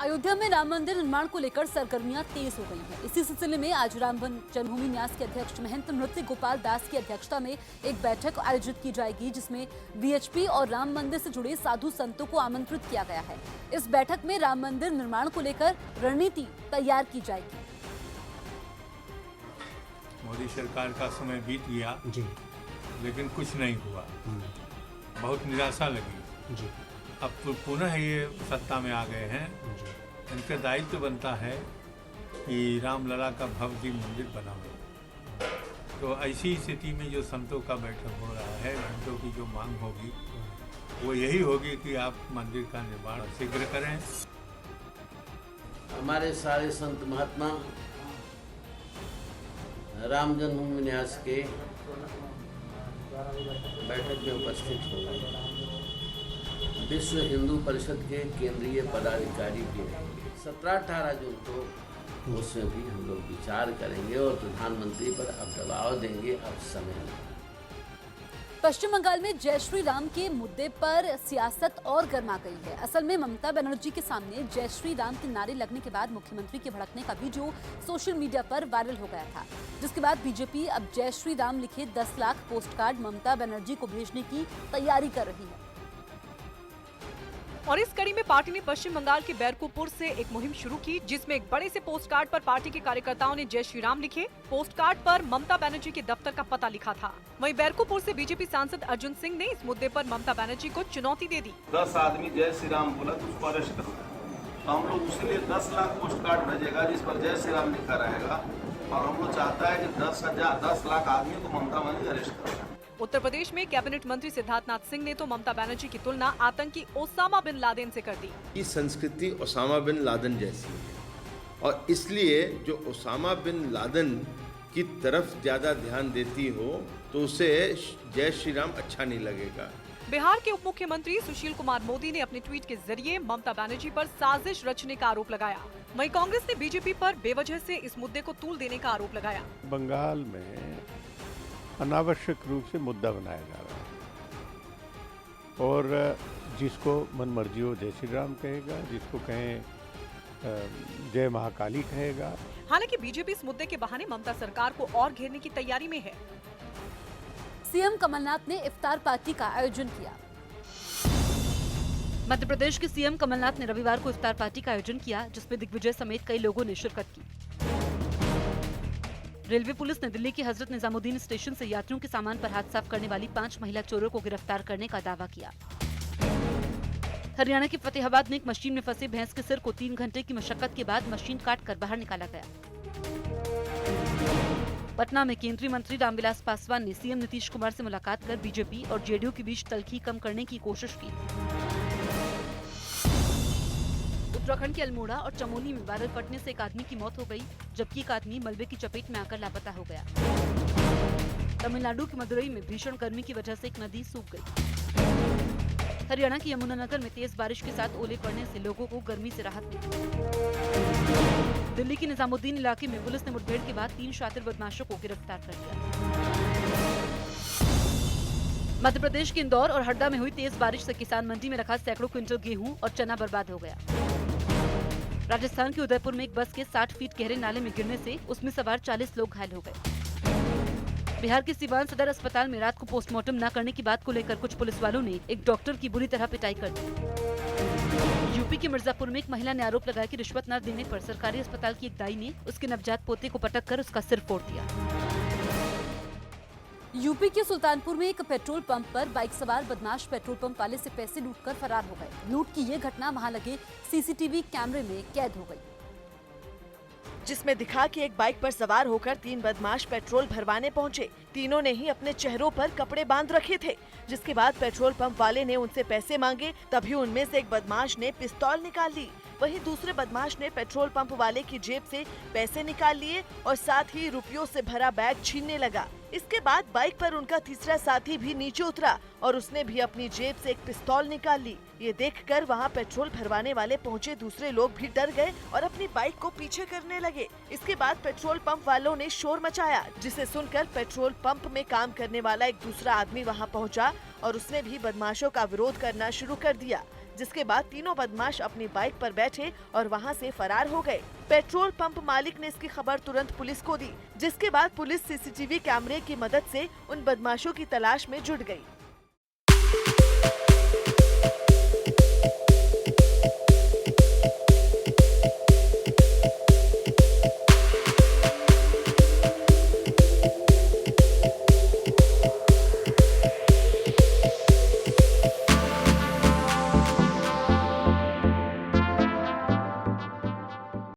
अयोध्या में राम मंदिर निर्माण को लेकर सरगर्मियां तेज हो गई हैं। इसी सिलसिले में आज राम जन्मभूमि न्यास के अध्यक्ष महंत नृत्य गोपाल दास की अध्यक्षता में एक बैठक आयोजित की जाएगी, जिसमें वीएचपी और राम मंदिर से जुड़े साधु संतों को आमंत्रित किया गया है। इस बैठक में राम मंदिर निर्माण को लेकर रणनीति तैयार की जाएगी। मोदी सरकार का समय बीत गया जी, लेकिन कुछ नहीं हुआ, बहुत निराशा लगी जी, अब तो पुनः ये सत्ता में आ गए हैं। जी, इनका दायित्व बनता है कि रामलला का भव्य मंदिर बनाओ। तो ऐसी स्थिति में जो संतों का बैठक हो रहा है, संतों की जो मांग होगी वो यही होगी कि आप मंदिर का निर्माण शीघ्र करें। हमारे सारे संत महात्मा राम जन्मभूमि न्यास के बैठक में उपस्थित हो गए। विश्व हिंदू परिषद के केंद्रीय पदाधिकारी भी रहेंगे। 17-18 जून को उसमें भी हम लोग विचार करेंगे और प्रधानमंत्री पर अब दबाव देंगे। अब समय नहीं। पश्चिम बंगाल में जय श्री राम के मुद्दे पर सियासत और गर्मा गई है। असल में ममता बनर्जी के सामने जय श्री राम के नारे लगने के बाद मुख्यमंत्री के भड़कने का वीडियो सोशल मीडिया पर वायरल हो गया था, जिसके बाद बीजेपी अब जय श्री राम लिखे 10 लाख पोस्ट कार्ड ममता बनर्जी को भेजने की तैयारी कर रही है। और इस कड़ी में पार्टी ने पश्चिम बंगाल के बैरकपुर से एक मुहिम शुरू की, जिसमें एक बड़े से पोस्ट कार्ड पर पार्टी के कार्यकर्ताओं ने जय श्री राम लिखे। पोस्ट कार्ड पर ममता बनर्जी के दफ्तर का पता लिखा था। वहीं बैरकपुर से बीजेपी सांसद अर्जुन सिंह ने इस मुद्दे पर ममता बनर्जी को चुनौती दे दी। 10 आदमी जय श्री राम बोला तो उसको अरेस्ट करो, तो हम लोग उसके लिए 10 लाख पोस्ट कार्ड भेजेगा जिस पर जय श्री राम लिखा रहेगा। और हम लोग चाहता है कि 10 लाख आदमी को ममता बनर्जी अरेस्ट करो। उत्तर प्रदेश में कैबिनेट मंत्री सिद्धार्थनाथ सिंह ने तो ममता बनर्जी की तुलना आतंकी ओसामा बिन लादेन से कर दी। ये संस्कृति ओसामा बिन लादेन जैसी है और इसलिए जो ओसामा बिन लादेन की तरफ ज्यादा ध्यान देती हो तो उसे जय श्री राम अच्छा नहीं लगेगा। बिहार के उप मुख्यमंत्री सुशील कुमार मोदी ने अपने ट्वीट के जरिए ममता बनर्जी पर साजिश रचने का आरोप लगाया। वहीं कांग्रेस ने बीजेपी पर बेवजह से इस मुद्दे को तूल देने का आरोप लगाया। बंगाल में अनावश्यक रूप से मुद्दा बनाया जा रहा है और जिसको मनमर्जी हो जय श्री राम कहेगा, जिसको कहें जय महाकाली कहेगा। हालांकि बीजेपी इस मुद्दे के बहाने ममता सरकार को और घेरने की तैयारी में है। सीएम कमलनाथ ने इफ्तार पार्टी का आयोजन किया। मध्य प्रदेश के सीएम कमलनाथ ने रविवार को इफ्तार पार्टी का आयोजन किया, जिसमें दिग्विजय समेत कई लोगों ने शिरकत की। रेलवे पुलिस ने दिल्ली के हजरत निजामुद्दीन स्टेशन से यात्रियों के सामान पर हाथ साफ करने वाली 5 महिला चोरों को गिरफ्तार करने का दावा किया। हरियाणा के फतेहाबाद में एक मशीन में फंसे भैंस के सिर को 3 घंटे की मशक्कत के बाद मशीन काटकर बाहर निकाला गया। पटना में केंद्रीय मंत्री रामविलास पासवान ने सीएम नीतीश कुमार से मुलाकात कर बीजेपी और जेडीयू के बीच तल्खी कम करने की कोशिश की। उत्तराखंड के अल्मोड़ा और चमोली में बादल फटने से एक आदमी की मौत हो गई, जबकि एक आदमी मलबे की चपेट में आकर लापता हो गया। तमिलनाडु के मदुरई में भीषण गर्मी की वजह से एक नदी सूख गई। हरियाणा के यमुनानगर में तेज बारिश के साथ ओले पड़ने से लोगों को गर्मी से राहत मिली। दिल्ली के निजामुद्दीन इलाके में पुलिस ने मुठभेड़ के बाद 3 शातिर बदमाशों को गिरफ्तार कर लिया। मध्य प्रदेश के इंदौर और हरदा में हुई तेज बारिश से किसान मंडी में रखा सैकड़ों क्विंटल गेहूं और चना बर्बाद हो गया। राजस्थान के उदयपुर में एक बस के 60 फीट गहरे नाले में गिरने से उसमें सवार 40 लोग घायल हो गए। बिहार के सिवान सदर अस्पताल में रात को पोस्टमार्टम न करने की बात को लेकर कुछ पुलिस वालों ने एक डॉक्टर की बुरी तरह पिटाई कर दी। यूपी के मिर्जापुर में एक महिला ने आरोप लगाया कि रिश्वत न देने पर सरकारी अस्पताल की एक दाई ने उसके नवजात पोते को पटक कर उसका सिर फोड़ दिया। यूपी के सुल्तानपुर में एक पेट्रोल पंप पर बाइक सवार बदमाश पेट्रोल पंप वाले से पैसे लूटकर फरार हो गए। लूट की ये घटना वहां लगे सीसीटीवी कैमरे में कैद हो गई, जिसमें दिखा कि एक बाइक पर सवार होकर 3 बदमाश पेट्रोल भरवाने पहुंचे। तीनों ने ही अपने चेहरों पर कपड़े बांध रखे थे, जिसके बाद पेट्रोल पंप वाले ने उनसे पैसे मांगे। तभी उनमें से एक बदमाश ने पिस्तौल निकाल ली। वहीं दूसरे बदमाश ने पेट्रोल पंप वाले की जेब से पैसे निकाल लिए और साथ ही रुपयों से भरा बैग छीनने लगा। इसके बाद बाइक पर उनका तीसरा साथी भी नीचे उतरा और उसने भी अपनी जेब से एक पिस्तौल निकाल ली। ये देखकर वहां पेट्रोल भरवाने वाले पहुंचे दूसरे लोग भी डर गए और अपनी बाइक को पीछे करने लगे। इसके बाद पेट्रोल पंप वालों ने शोर मचाया, जिसे सुनकर पेट्रोल पंप में काम करने वाला एक दूसरा आदमी वहां पहुंचा और उसने भी बदमाशों का विरोध करना शुरू कर दिया, जिसके बाद तीनों बदमाश अपनी बाइक पर बैठे और वहां से फरार हो गए। पेट्रोल पंप मालिक ने इसकी खबर तुरंत पुलिस को दी, जिसके बाद पुलिस सीसीटीवी कैमरे की मदद से उन बदमाशों की तलाश में जुट गई।